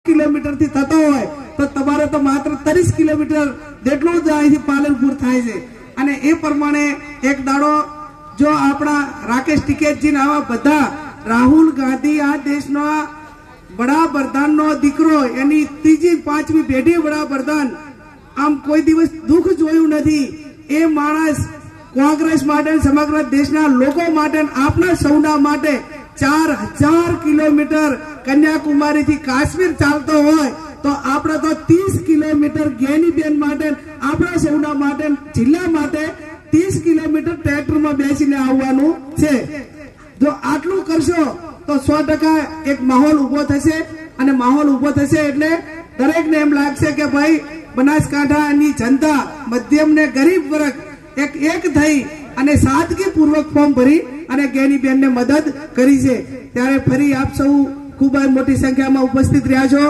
Kilometre થી થતો હોય તો તમારે તો માત્ર 30 કિલોમીટર જેટલું જ અહીંથી પાલનપુર થાય છે. અને એ પ્રમાણે એક દાડો જો આપણા રાકેશ ટિકેતજી આવા બધા રાહુલ ગાંધી આ દેશનો વડાપ્રધાનનો દીકરો, એની ત્રીજી પાંચમી પેઢી વડાપ્રધાન, આમ કોઈ દિવસ દુઃખ જોયું નથી. એ માણસ કોંગ્રેસ માટે, સમગ્ર દેશના લોકો માટે, આપણા સૌના માટે 4000 કિલોમીટર કન્યાકુમારી થી કાશ્મીર ચાલતો હોય તો આપણે તો 30 કિલોમીટર ગેનીબેન માટે, આપણા સૌના માટે, જિલ્લા માટે 30 કિલોમીટર ટ્રેક્ટરમાં બેસીને આવવાનું છે. જો આટલું કરશો તો 100% એક માહોલ ઉભો થશે. અને માહોલ ઉભો થશે એટલે દરેકને એમ લાગશે કે ભાઈ બનાસકાંઠાની જનતા, મધ્યમ ને ગરીબ વર્ગ એક થઈ અને સાદગીપૂર્વક ફોર્મ ભરી અને ગેનીબેનને મદદ કરી છે. ત્યારે ફરી આપ સૌ ખૂબ મોટી સંખ્યામાં ઉપસ્થિત રહ્યા છો.